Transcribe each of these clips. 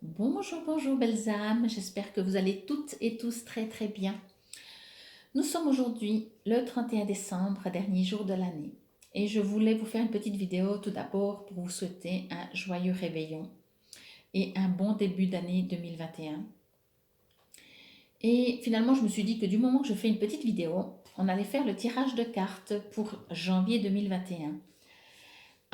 Bonjour, bonjour belles âmes, j'espère que vous allez toutes et tous très très bien. Nous sommes aujourd'hui le 31 décembre, dernier jour de l'année. Et je voulais vous faire une petite vidéo tout d'abord pour vous souhaiter un joyeux réveillon et un bon début d'année 2021. Et finalement, je me suis dit que du moment que je fais une petite vidéo, on allait faire le tirage de cartes pour janvier 2021.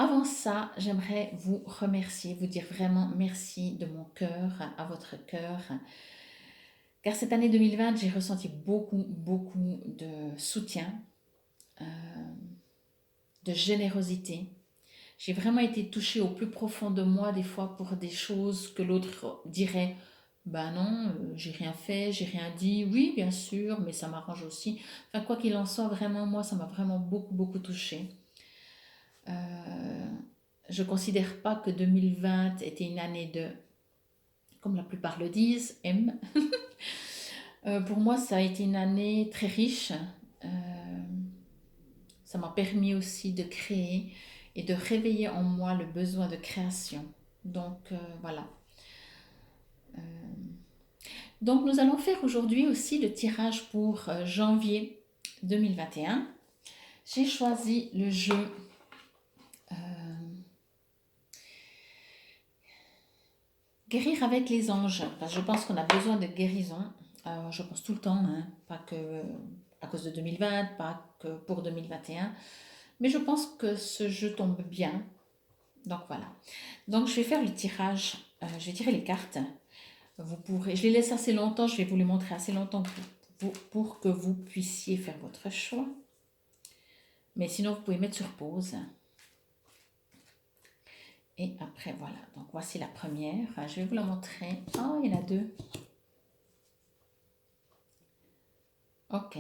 Avant ça, j'aimerais vous remercier, vous dire vraiment merci de mon cœur à votre cœur. Car cette année 2020, j'ai ressenti beaucoup de soutien, euh, de générosité. J'ai vraiment été touchée au plus profond de moi, des fois pour des choses que l'autre dirait ben non, j'ai rien fait, j'ai rien dit. Oui, bien sûr, mais ça m'arrange aussi. Enfin, quoi qu'il en soit, vraiment, moi, ça m'a vraiment beaucoup touchée. Je ne considère pas que 2020 était une année de, comme la plupart le disent, M. Pour moi, ça a été une année très riche. Euh, Ça m'a permis aussi de créer et de réveiller en moi le besoin de création. Donc voilà. Donc nous allons faire aujourd'hui aussi le tirage pour janvier 2021. J'ai choisi le jeu Guérir avec les anges, parce que je pense qu'on a besoin de guérison. Je pense tout le temps, hein, pas que à cause de 2020, pas que pour 2021. Mais je pense que ce jeu tombe bien. Donc voilà. Donc je vais faire le tirage. Je vais tirer les cartes. Vous pourrez, je les laisse assez longtemps, je vais vous les montrer assez longtemps pour que vous puissiez faire votre choix. Mais sinon, vous pouvez mettre sur pause. Et après, voilà. Donc voici la première. Je vais vous la montrer. Oh, il y en a deux. Ok.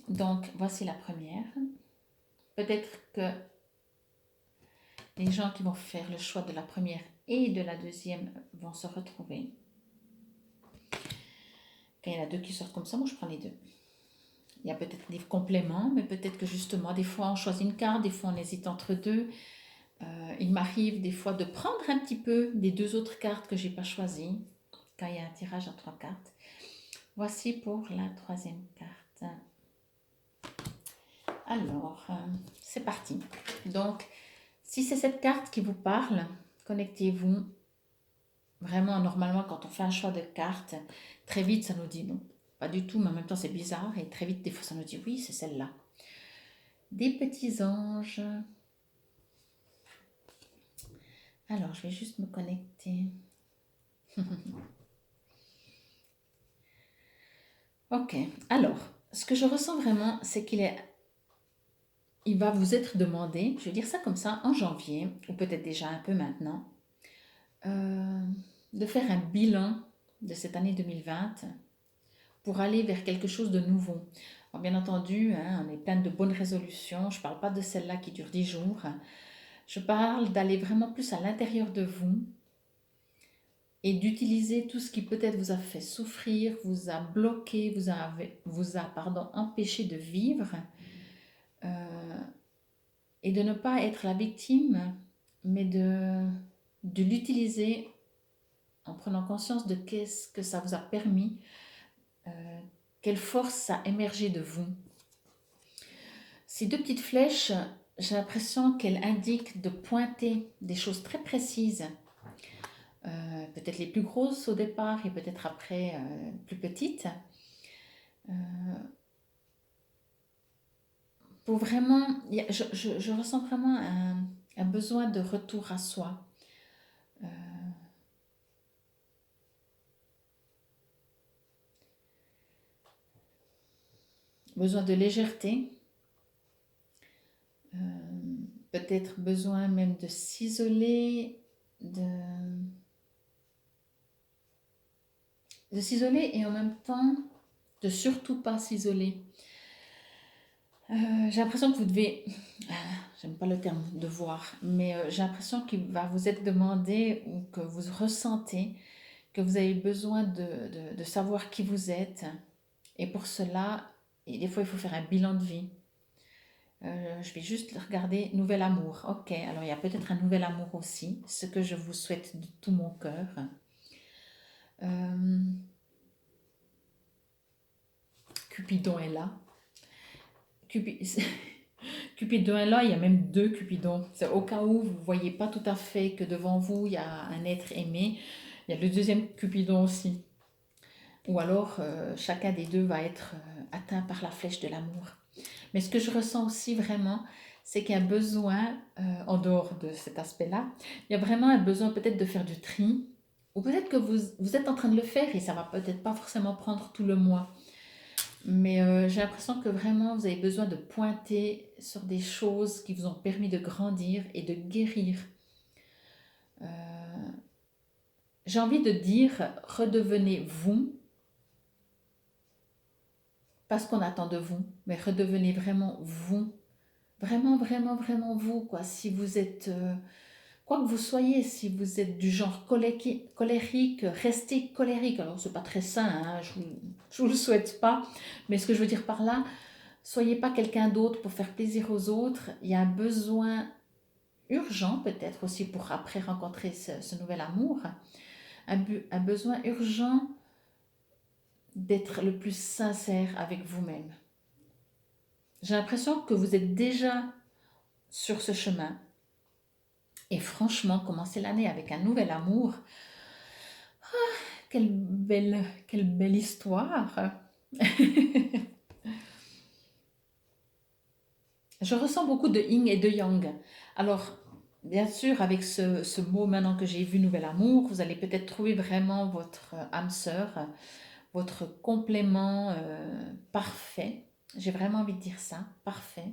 Donc voici la première. Peut-être que les gens qui vont faire le choix de la première et de la deuxième vont se retrouver. Quand il y en a deux qui sortent comme ça, moi je prends les deux. Il y a peut-être des compléments, mais peut-être que justement, des fois on choisit une carte, des fois on hésite entre deux. Il m'arrive des fois de prendre un petit peu des deux autres cartes que j'ai pas choisies, quand il y a un tirage à trois cartes. Voici pour la troisième carte. Alors, c'est parti. Donc, si c'est cette carte qui vous parle, connectez-vous. Vraiment, normalement, quand on fait un choix de carte, très vite, ça nous dit non. Pas du tout, mais en même temps, c'est bizarre. Et très vite, des fois, ça nous dit oui, c'est celle-là. Des petits anges. Alors, je vais juste me connecter. Ok, alors, ce que je ressens vraiment, c'est il va vous être demandé, je vais dire ça comme ça, en janvier, ou peut-être déjà un peu maintenant, euh, de faire un bilan de cette année 2020 pour aller vers quelque chose de nouveau. Alors, bien entendu, hein, on est plein de bonnes résolutions, je ne parle pas de celle-là qui dure 10 jours, je parle d'aller vraiment plus à l'intérieur de vous et d'utiliser tout ce qui peut-être vous a fait souffrir, vous a bloqué, vous a empêché de vivre, euh, et de ne pas être la victime, mais de l'utiliser en prenant conscience de qu'est-ce que ça vous a permis, quelle force a émergé de vous. Ces deux petites flèches, j'ai l'impression qu'elles indiquent de pointer des choses très précises, peut-être les plus grosses au départ et peut-être après plus petites, pour vraiment, je ressens vraiment un besoin de retour à soi. Besoin de légèreté, peut-être besoin même de s'isoler, de s'isoler et en même temps de surtout pas s'isoler. J'ai l'impression que vous devez, j'aime pas le terme devoir, mais j'ai l'impression qu'il va vous être demandé ou que vous ressentez que vous avez besoin de savoir qui vous êtes. Et pour cela, et des fois il faut faire un bilan de vie. Je vais juste regarder nouvel amour. Ok, alors il y a peut-être un nouvel amour aussi, ce que je vous souhaite de tout mon cœur. Euh, Cupidon est là. Cupi- Cupidon est là, il y a même deux Cupidons. C'est au cas où vous ne voyez pas tout à fait que devant vous, il y a un être aimé. Il y a le deuxième Cupidon aussi. Ou alors, chacun des deux va être atteint par la flèche de l'amour. Mais ce que je ressens aussi vraiment, c'est qu'il y a besoin, en dehors de cet aspect-là, il y a vraiment un besoin peut-être de faire du tri. Ou peut-être que vous êtes en train de le faire et ça va peut-être pas forcément prendre tout le mois. Mais j'ai l'impression que vraiment vous avez besoin de pointer sur des choses qui vous ont permis de grandir et de guérir. Euh, j'ai envie de dire, redevenez vous, pas ce qu'on attend de vous, mais redevenez vraiment vous. Vraiment, vraiment, vraiment vous, quoi. Si vous êtes, quoi que vous soyez, si vous êtes du genre colérique, restez colérique. Alors, c'est pas très sain, hein, je vous le souhaite pas. Mais ce que je veux dire par là, soyez pas quelqu'un d'autre pour faire plaisir aux autres. Il y a un besoin urgent, peut-être aussi pour après rencontrer ce nouvel amour, un besoin urgent d'être le plus sincère avec vous-même. J'ai l'impression que vous êtes déjà sur ce chemin. Et franchement, commencer l'année avec un nouvel amour, quelle belle histoire. Je ressens beaucoup de yin et de yang. Alors, bien sûr, avec ce mot maintenant que j'ai vu nouvel amour, vous allez peut-être trouver vraiment votre âme sœur, votre complément parfait. J'ai vraiment envie de dire ça, parfait.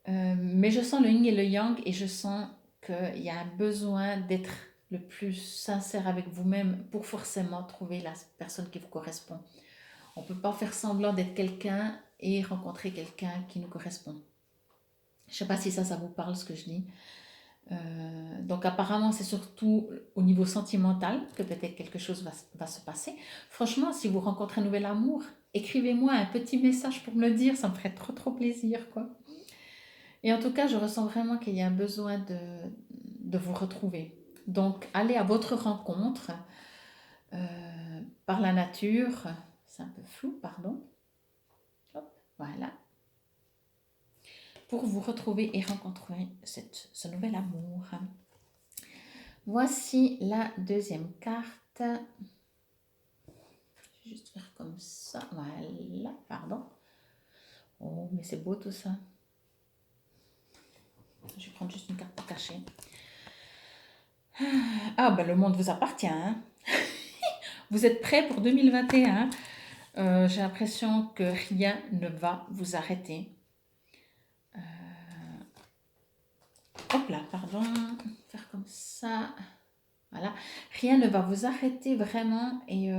Mais je sens le yin et le yang et je sens qu'il y a un besoin d'être le plus sincère avec vous-même pour forcément trouver la personne qui vous correspond. On ne peut pas faire semblant d'être quelqu'un et rencontrer quelqu'un qui nous correspond. Je ne sais pas si ça vous parle ce que je dis. Donc apparemment c'est surtout au niveau sentimental que peut-être quelque chose va se passer. Franchement, si vous rencontrez un nouvel amour, écrivez-moi un petit message pour me le dire, ça me ferait trop trop plaisir quoi. Et en tout cas, je ressens vraiment qu'il y a un besoin de vous retrouver. Donc, allez à votre rencontre par la nature. C'est un peu flou, pardon. Hop, voilà. Pour vous retrouver et rencontrer ce nouvel amour. Voici la deuxième carte. Je vais juste faire comme ça. Voilà, pardon. Oh, mais c'est beau tout ça. Je vais prendre juste une carte pour cacher. Ah, ben le monde vous appartient. Hein. Vous êtes prêts pour 2021. J'ai l'impression que rien ne va vous arrêter. Hop là, pardon. Faire comme ça. Voilà. Rien ne va vous arrêter vraiment. Et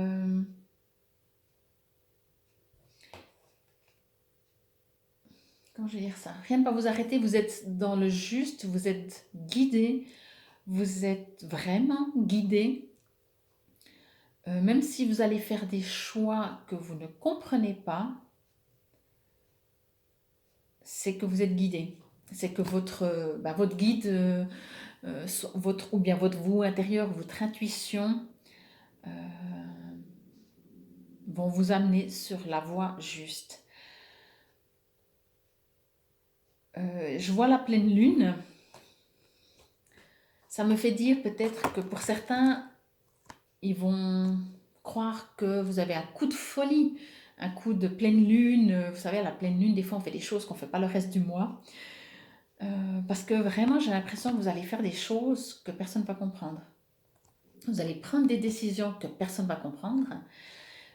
comment je vais dire ça? Rien ne va vous arrêter. Vous êtes dans le juste. Vous êtes guidé. Vous êtes vraiment guidé. Même si vous allez faire des choix que vous ne comprenez pas, c'est que vous êtes guidé. C'est que votre guide, ou bien votre vous intérieur, votre intuition euh, vont vous amener sur la voie juste. Je vois la pleine lune. Ça me fait dire peut-être que pour certains, ils vont croire que vous avez un coup de folie, un coup de pleine lune. Vous savez, à la pleine lune, des fois, on fait des choses qu'on ne fait pas le reste du mois. Parce que vraiment, j'ai l'impression que vous allez faire des choses que personne ne va comprendre. Vous allez prendre des décisions que personne ne va comprendre.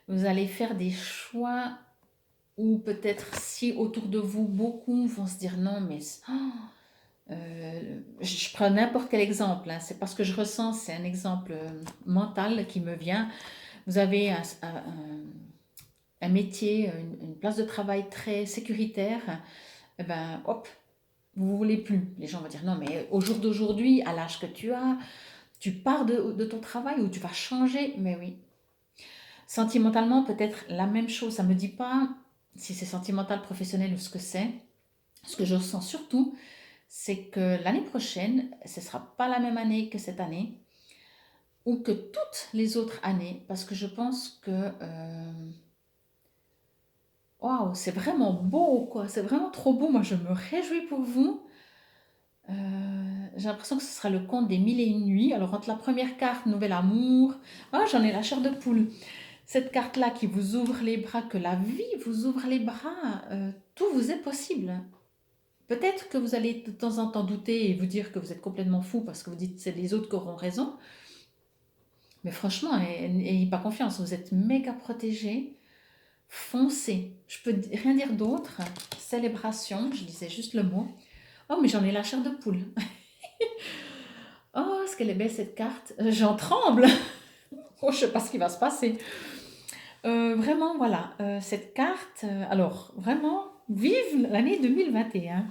Vous allez faire des choix où peut-être si autour de vous, beaucoup vont se dire non, mais je prends n'importe quel exemple, hein, c'est parce que je ressens, c'est un exemple mental qui me vient. Vous avez un métier, une place de travail très sécuritaire, et ben hop, vous ne voulez plus. Les gens vont dire non, mais au jour d'aujourd'hui, à l'âge que tu as, tu pars de ton travail ou tu vas changer. Mais oui, sentimentalement, peut-être la même chose. Ça ne me dit pas si c'est sentimental, professionnel ou ce que c'est. Ce que je ressens surtout, c'est que l'année prochaine, ce ne sera pas la même année que cette année, ou que toutes les autres années, parce que je pense que waouh, c'est vraiment beau, quoi. C'est vraiment trop beau. Moi, je me réjouis pour vous. J'ai l'impression que ce sera le conte des mille et une nuits. Alors, entre la première carte, Nouvel Amour, ah, j'en ai la chair de poule. Cette carte-là qui vous ouvre les bras, que la vie vous ouvre les bras, tout vous est possible. Peut-être que vous allez de temps en temps douter et vous dire que vous êtes complètement fou parce que vous dites que c'est les autres qui auront raison. Mais franchement, n'ayez pas confiance, vous êtes méga protégé. Foncez. Je peux rien dire d'autre. Célébration, je disais juste le mot. Oh, mais j'en ai la chair de poule. Oh, est-ce qu'elle est belle cette carte. J'en tremble. Oh, je ne sais pas ce qui va se passer. Vraiment, voilà, cette carte, alors vraiment, vive l'année 2021.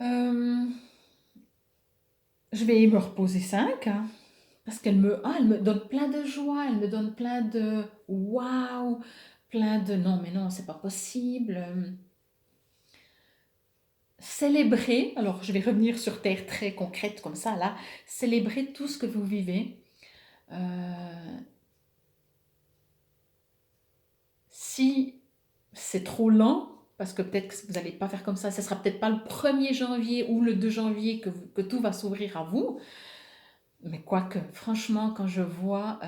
Euh, je vais me reposer 5, hein, parce elle me donne plein de joie, elle me donne plein de waouh, plein de non, mais non, c'est pas possible. Célébrer, alors je vais revenir sur terre très concrète comme ça, là, célébrer tout ce que vous vivez. Euh, Si c'est trop lent, parce que peut-être que vous n'allez pas faire comme ça, ce sera peut-être pas le 1er janvier ou le 2 janvier que tout va s'ouvrir à vous. Mais quoique, franchement, quand je vois,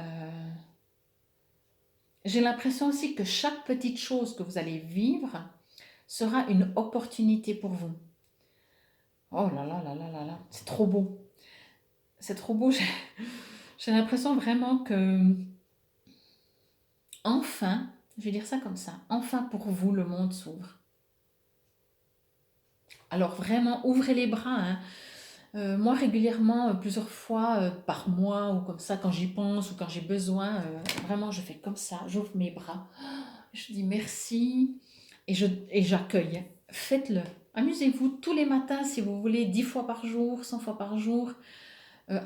j'ai l'impression aussi que chaque petite chose que vous allez vivre sera une opportunité pour vous. Oh là là là là là là, c'est trop beau. C'est trop beau. J'ai l'impression vraiment que, enfin, je vais dire ça comme ça, enfin pour vous, le monde s'ouvre. Alors vraiment, ouvrez les bras, hein. Moi, régulièrement, plusieurs fois par mois ou comme ça, quand j'y pense ou quand j'ai besoin, vraiment, je fais comme ça, j'ouvre mes bras, je dis merci et j'accueille. Faites-le. Amusez-vous tous les matins si vous voulez, 10 fois par jour, 100 fois par jour.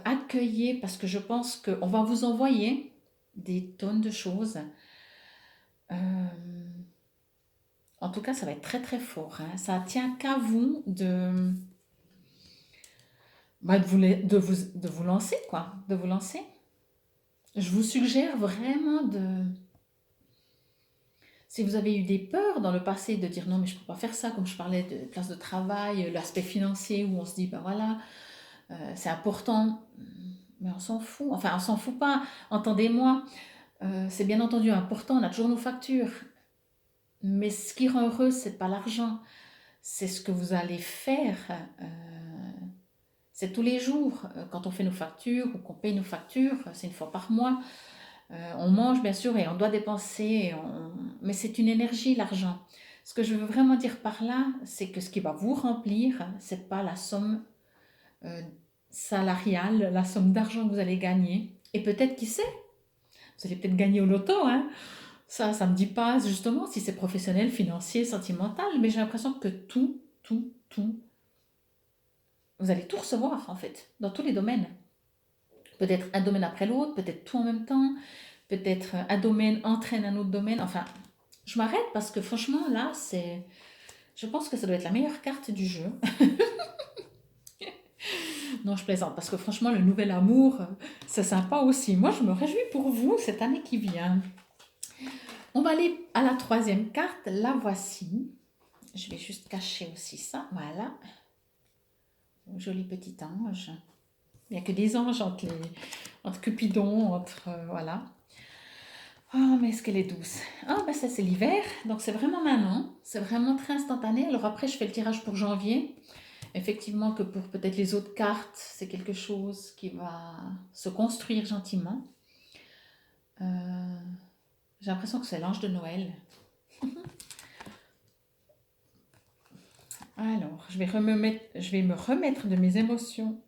Accueillez parce que je pense qu'on va vous envoyer des tonnes de choses. Euh, En tout cas, ça va être très très fort, hein. Ça tient qu'à vous de vous lancer, quoi, de vous lancer. Je vous suggère vraiment si vous avez eu des peurs dans le passé de dire non mais je ne peux pas faire ça, comme je parlais de place de travail, l'aspect financier où on se dit ben voilà, c'est important, mais on s'en fout, enfin on s'en fout pas, entendez-moi, c'est bien entendu important, on a toujours nos factures, mais ce qui rend heureux c'est pas l'argent, c'est ce que vous allez faire, c'est tous les jours, quand on fait nos factures ou qu'on paye nos factures, c'est une fois par mois. On mange bien sûr et on doit dépenser, mais c'est une énergie l'argent. Ce que je veux vraiment dire par là, c'est que ce qui va vous remplir, c'est pas la somme euh, salariale, la somme d'argent que vous allez gagner. Et peut-être, qui sait, vous allez peut-être gagner au loto, hein. Ça me dit pas justement si c'est professionnel, financier, sentimental, mais j'ai l'impression que tout, vous allez tout recevoir en fait, dans tous les domaines. Peut-être un domaine après l'autre, peut-être tout en même temps, peut-être un domaine entraîne un autre domaine. Enfin, je m'arrête parce que franchement, là, je pense que ça doit être la meilleure carte du jeu. Non, je plaisante parce que franchement, le nouvel amour, c'est sympa aussi. Moi, je me réjouis pour vous cette année qui vient. On va aller à la troisième carte. La voici. Je vais juste cacher aussi ça. Voilà. Joli petit ange. Il n'y a que des anges entre Cupidon, voilà. Oh, mais est-ce qu'elle est douce? Ah, ben ça, c'est l'hiver. Donc, c'est vraiment maintenant. C'est vraiment très instantané. Alors, après, je fais le tirage pour janvier. Effectivement, que pour peut-être les autres cartes, c'est quelque chose qui va se construire gentiment. Euh, j'ai l'impression que c'est l'ange de Noël. Alors, je vais me remettre de mes émotions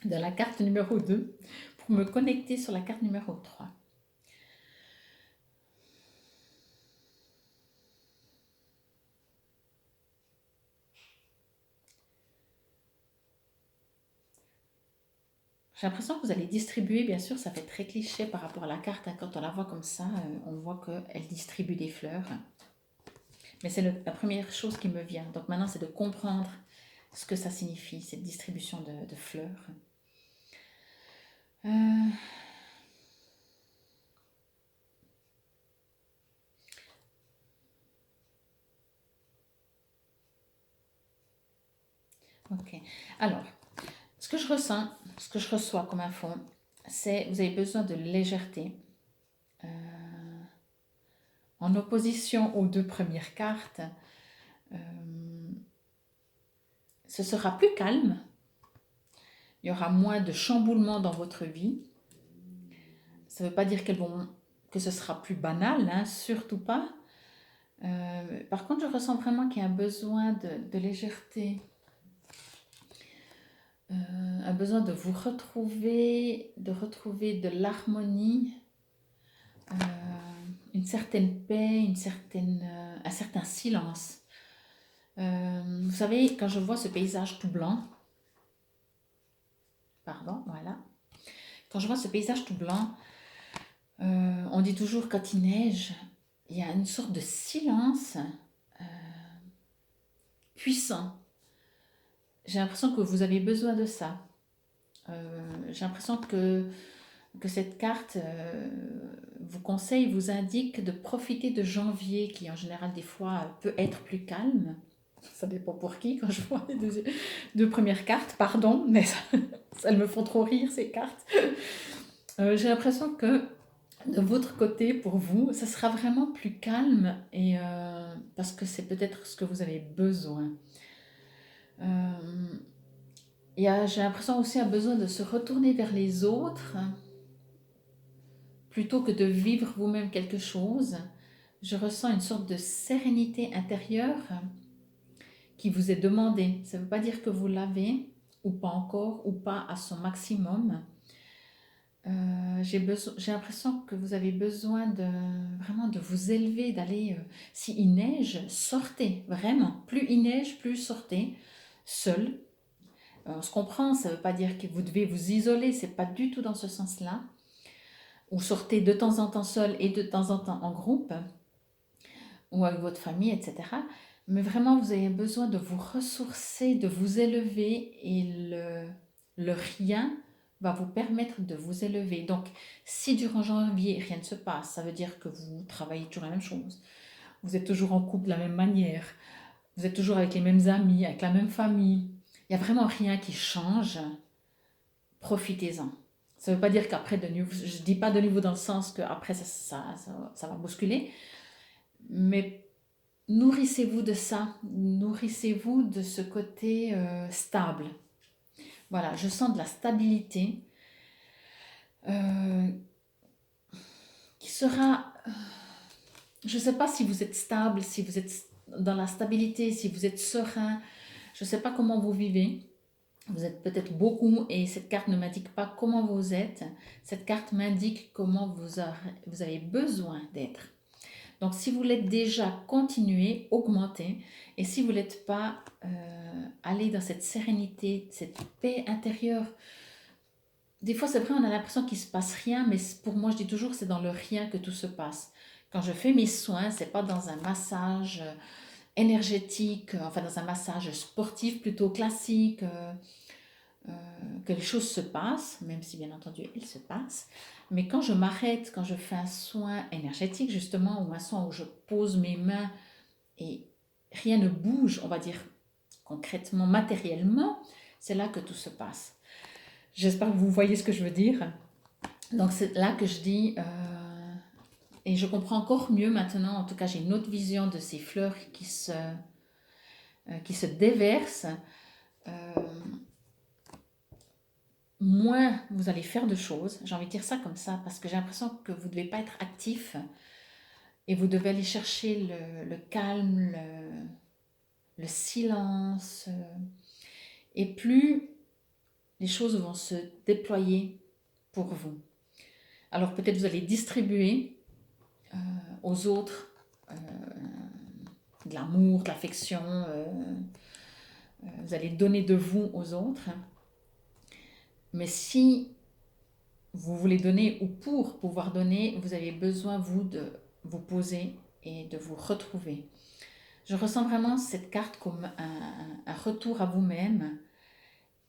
de la carte numéro 2 pour me connecter sur la carte numéro 3. J'ai l'impression que vous allez distribuer, bien sûr, ça fait très cliché par rapport à la carte, hein. Quand on la voit comme ça, on voit qu'elle distribue des fleurs. Mais c'est la première chose qui me vient. Donc maintenant, c'est de comprendre ce que ça signifie, cette distribution de fleurs. Euh, ok. Alors, ce que je ressens, ce que je reçois comme info, c'est vous avez besoin de légèreté. Euh, en opposition aux deux premières cartes, euh, ce sera plus calme. Il y aura moins de chamboulements dans votre vie. Ça ne veut pas dire que ce sera plus banal, hein, surtout pas. Par contre, je ressens vraiment qu'il y a un besoin de légèreté, un besoin de vous retrouver, de retrouver de l'harmonie, euh, une certaine paix, un certain silence. Vous savez, quand je vois ce paysage tout blanc, pardon, voilà, quand je vois ce paysage tout blanc, on dit toujours quand il neige, il y a une sorte de silence puissant. J'ai l'impression que vous avez besoin de ça. J'ai l'impression que cette carte vous conseille, vous indique de profiter de janvier, qui en général des fois peut être plus calme. Ça dépend pour qui, quand je vois les deux premières cartes, pardon, mais elles me font trop rire ces cartes. J'ai l'impression que de votre côté, pour vous, ça sera vraiment plus calme et parce que c'est peut-être ce que vous avez besoin. Euh, j'ai l'impression aussi un besoin de se retourner vers les autres plutôt que de vivre vous-même quelque chose. Je ressens une sorte de sérénité intérieure qui vous est demandée. Ça ne veut pas dire que vous l'avez, ou pas encore, ou pas à son maximum. J'ai l'impression que vous avez besoin vraiment de vous élever, d'aller. Si il neige, sortez, vraiment. Plus il neige, plus sortez, seul. On se comprend, ça ne veut pas dire que vous devez vous isoler, c'est pas du tout dans ce sens-là. Ou sortez de temps en temps seul et de temps en temps en groupe, ou avec votre famille, etc. Mais vraiment, vous avez besoin de vous ressourcer, de vous élever, et le rien va vous permettre de vous élever. Donc, si durant janvier, rien ne se passe, ça veut dire que vous travaillez toujours la même chose. Vous êtes toujours en couple de la même manière. Vous êtes toujours avec les mêmes amis, avec la même famille. Il n'y a vraiment rien qui change. Profitez-en. Ça ne veut pas dire qu'après, je ne dis pas de nouveau dans le sens qu'après, ça va bousculer. Mais nourrissez-vous de ça. Nourrissez-vous de ce côté stable. Voilà, je sens de la stabilité euh, qui sera... Je ne sais pas si vous êtes stable, si vous êtes dans la stabilité, si vous êtes serein. Je ne sais pas comment vous vivez. Vous êtes peut-être beaucoup et cette carte ne m'indique pas comment vous êtes. Cette carte m'indique comment vous avez besoin d'être. Donc si vous l'êtes déjà, continuez, augmentez. Et si vous ne l'êtes pas, allez dans cette sérénité, cette paix intérieure. Des fois, c'est vrai, on a l'impression qu'il ne se passe rien, mais pour moi, je dis toujours, c'est dans le rien que tout se passe. Quand je fais mes soins, c'est pas dans un massage énergétique, enfin dans un massage sportif plutôt classique, que les choses se passent, même si bien entendu elles se passent. Mais quand je m'arrête, quand je fais un soin énergétique justement, ou un soin où je pose mes mains et rien ne bouge, on va dire concrètement, matériellement, c'est là que tout se passe. J'espère que vous voyez ce que je veux dire. Donc c'est là que je dis, et je comprends encore mieux maintenant, en tout cas j'ai une autre vision de ces fleurs qui se déversent. Euh, Moins vous allez faire de choses, j'ai envie de dire ça comme ça, parce que j'ai l'impression que vous ne devez pas être actif et vous devez aller chercher le calme, le silence, et plus les choses vont se déployer pour vous. Alors peut-être vous allez distribuer aux autres de l'amour, de l'affection, vous allez donner de vous aux autres. Mais si vous voulez donner ou pour pouvoir donner, vous avez besoin, vous, de vous poser et de vous retrouver. Je ressens vraiment cette carte comme un retour à vous-même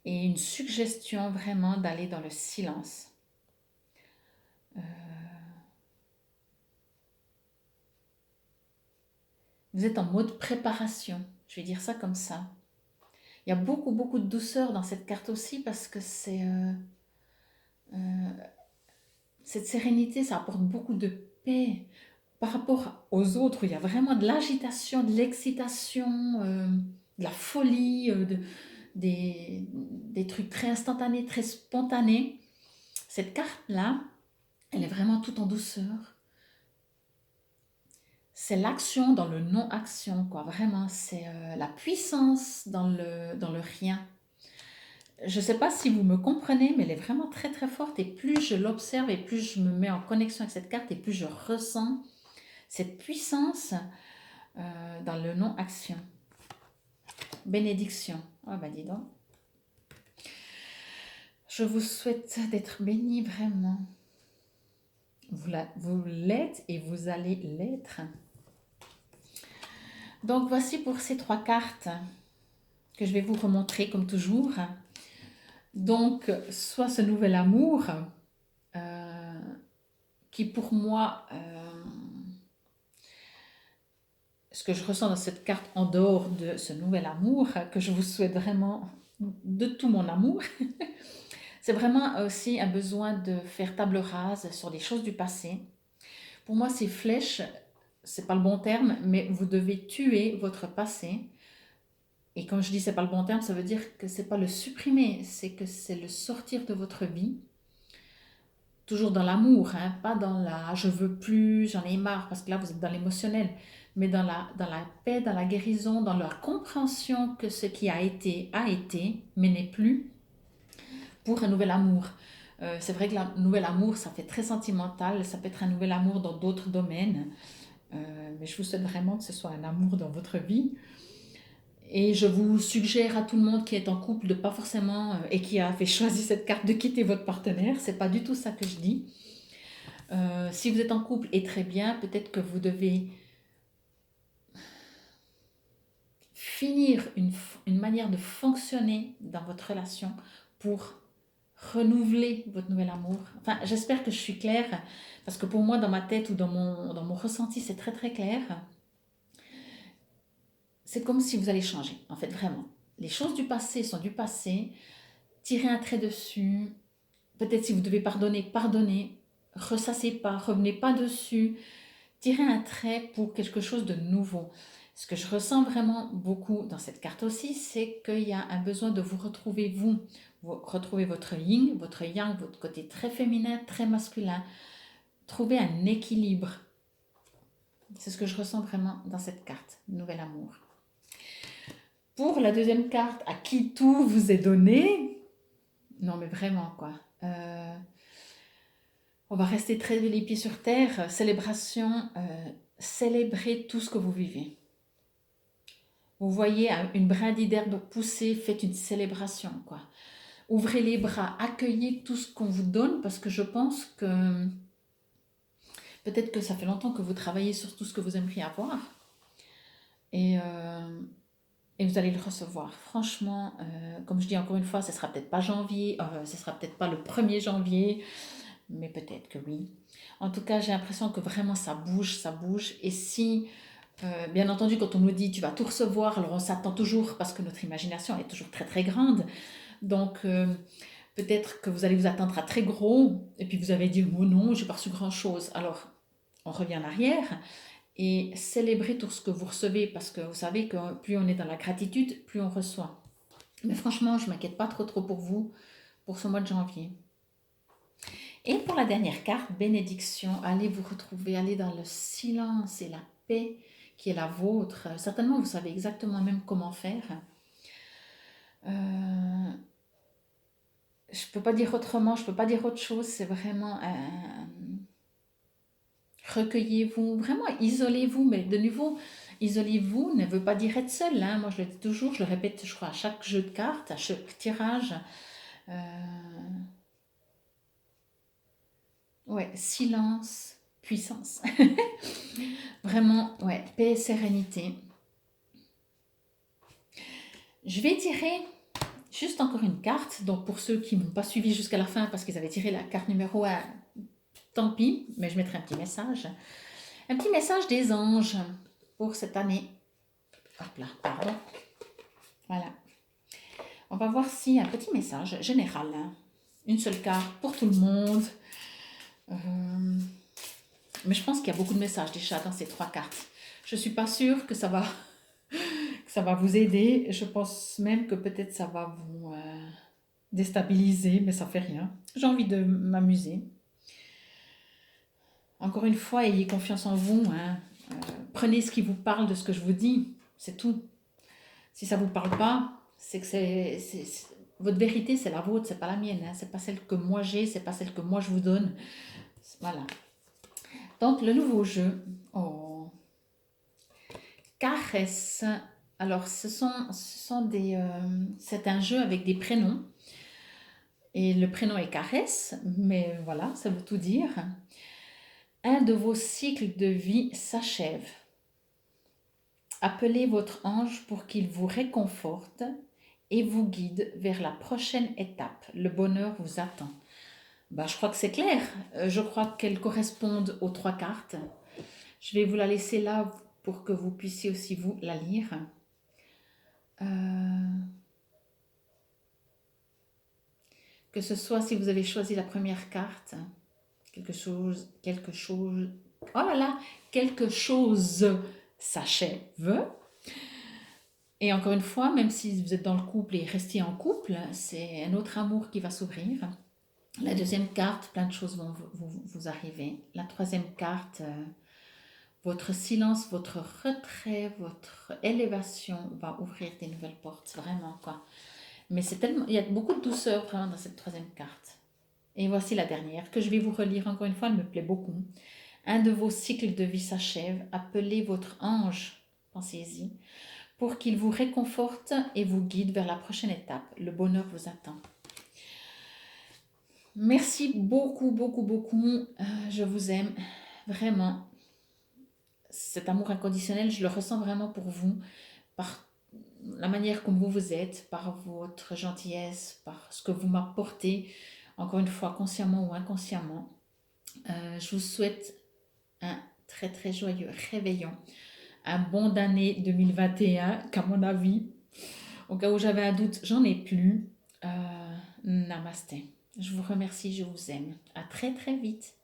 et une suggestion vraiment d'aller dans le silence. Vous êtes en mode préparation. Je vais dire ça comme ça. Il y a beaucoup, beaucoup de douceur dans cette carte aussi parce que c'est cette sérénité, ça apporte beaucoup de paix par rapport aux autres où il y a vraiment de l'agitation, de l'excitation, de la folie, des trucs très instantanés, très spontanés. Cette carte-là, elle est vraiment tout en douceur. C'est l'action dans le non-action, quoi. Vraiment, c'est la puissance dans le rien. Je ne sais pas si vous me comprenez, mais elle est vraiment très très forte. Et plus je l'observe et plus je me mets en connexion avec cette carte et plus je ressens cette puissance dans le non-action. Bénédiction. Ah ben dis donc. Je vous souhaite d'être bénis vraiment. Vous l'êtes et vous allez l'être. Donc voici pour ces 3 cartes que je vais vous remontrer comme toujours. Donc soit ce nouvel amour qui pour moi, ce que je ressens dans cette carte en dehors de ce nouvel amour, que je vous souhaite vraiment de tout mon amour, c'est vraiment aussi un besoin de faire table rase sur des choses du passé. Pour moi, ces flèches, c'est pas le bon terme, mais vous devez tuer votre passé. Et quand je dis c'est pas le bon terme, ça veut dire que c'est pas le supprimer, c'est que c'est le sortir de votre vie. Toujours dans l'amour, hein, pas dans la je veux plus, j'en ai marre, parce que là vous êtes dans l'émotionnel, mais dans la paix, dans la guérison, dans la compréhension que ce qui a été, mais n'est plus, pour un nouvel amour. C'est vrai que le nouvel amour, ça fait très sentimental, ça peut être un nouvel amour dans d'autres domaines, mais je vous souhaite vraiment que ce soit un amour dans votre vie. Et je vous suggère à tout le monde qui est en couple de pas forcément, et qui a fait choisi cette carte, de quitter votre partenaire. C'est pas du tout ça que je dis. Si vous êtes en couple, et très bien, peut-être que vous devez finir une manière de fonctionner dans votre relation pour renouveler votre nouvel amour. Enfin, j'espère que je suis claire, parce que pour moi, dans ma tête ou dans mon ressenti, c'est très très clair. C'est comme si vous allez changer, en fait, vraiment. Les choses du passé sont du passé. Tirez un trait dessus. Peut-être si vous devez pardonner, pardonnez. Ressassez pas, revenez pas dessus. Tirez un trait pour quelque chose de nouveau. Ce que je ressens vraiment beaucoup dans cette carte aussi, c'est qu'il y a un besoin de vous retrouver, vous retrouver votre yin, votre yang, votre côté très féminin, très masculin. Trouver un équilibre. C'est ce que je ressens vraiment dans cette carte, Nouvel Amour. Pour la deuxième carte, à qui tout vous est donné, non mais vraiment quoi. On va rester très les pieds sur terre. Célébration, célébrez tout ce que vous vivez. Vous voyez une brindille d'herbe pousser, faites une célébration quoi. Ouvrez les bras, accueillez tout ce qu'on vous donne parce que je pense que peut-être que ça fait longtemps que vous travaillez sur tout ce que vous aimeriez avoir et vous allez le recevoir. Franchement, comme je dis encore une fois, ce sera peut-être pas janvier, ce sera peut-être pas le 1er janvier, mais peut-être que oui. En tout cas, j'ai l'impression que vraiment ça bouge, ça bouge. Et si, bien entendu, quand on nous dit tu vas tout recevoir, alors on s'attend toujours, parce que notre imagination est toujours très très grande. Donc, peut-être que vous allez vous attendre à très gros, et puis vous avez dit oh non, j'ai pas reçu grand-chose. Alors, on revient en arrière et célébrez tout ce que vous recevez, parce que vous savez que plus on est dans la gratitude, plus on reçoit. Mais franchement, je ne m'inquiète pas trop pour vous, pour ce mois de janvier. Et pour la dernière carte, bénédiction, allez vous retrouver, allez dans le silence et la paix qui est la vôtre. Certainement, vous savez exactement même comment faire. Je ne peux pas dire autrement, je ne peux pas dire autre chose, c'est vraiment recueillez-vous, vraiment isolez-vous, mais de nouveau, isolez-vous ne veut pas dire être seul. Hein. Moi, je le dis toujours, je le répète, je crois, à chaque jeu de cartes, à chaque tirage. Ouais, silence, puissance. Vraiment, ouais, paix et sérénité. Je vais tirer juste encore une carte. Donc, pour ceux qui ne m'ont pas suivi jusqu'à la fin parce qu'ils avaient tiré la carte numéro 1, tant pis, mais je mettrai un petit message. Un petit message des anges. pour cette année. Hop là, pardon. Voilà. On va voir s'il y a un petit message général, hein. Une seule carte pour tout le monde. Mais je pense qu'il y a beaucoup de messages déjà dans ces 3 cartes. Je ne suis pas sûre que ça va vous aider. Je pense même que peut-être ça va vous déstabiliser, mais ça ne fait rien. J'ai envie de m'amuser. Encore une fois, ayez confiance en vous, hein. Prenez ce qui vous parle de ce que je vous dis. C'est tout. Si ça ne vous parle pas, c'est que votre vérité, c'est la vôtre, c'est pas la mienne, hein. C'est pas celle que moi j'ai, c'est pas celle que moi je vous donne. Voilà. Donc, le nouveau jeu. Oh. Caresse. Alors, c'est un jeu avec des prénoms. Et le prénom est Caresse, mais voilà, ça veut tout dire. Un de vos cycles de vie s'achève. Appelez votre ange pour qu'il vous réconforte et vous guide vers la prochaine étape. Le bonheur vous attend. Bah, je crois que c'est clair. Je crois qu'elles correspondent aux 3 cartes. Je vais vous la laisser là pour que vous puissiez aussi vous la lire. Que ce soit si vous avez choisi la première carte, quelque chose, oh là là, quelque chose s'achève. Et encore une fois, même si vous êtes dans le couple et restez en couple, c'est un autre amour qui va s'ouvrir. La deuxième carte, plein de choses vont vous arriver. La troisième carte, votre silence, votre retrait, votre élévation va ouvrir des nouvelles portes, vraiment quoi. Mais c'est tellement, il y a beaucoup de douceur vraiment dans cette troisième carte. Et voici la dernière, que je vais vous relire encore une fois, elle me plaît beaucoup. Un de vos cycles de vie s'achève, appelez votre ange, pensez-y, pour qu'il vous réconforte et vous guide vers la prochaine étape. Le bonheur vous attend. Merci beaucoup, beaucoup, beaucoup. Je vous aime vraiment. Cet amour inconditionnel, je le ressens vraiment pour vous, par la manière comme vous êtes, par votre gentillesse, par ce que vous m'apportez, encore une fois, consciemment ou inconsciemment. Je vous souhaite un très très joyeux réveillon, un bon d'année 2021, qu'à mon avis, au cas où j'avais un doute, j'en ai plus. Namasté. Je vous remercie, je vous aime. À très très vite.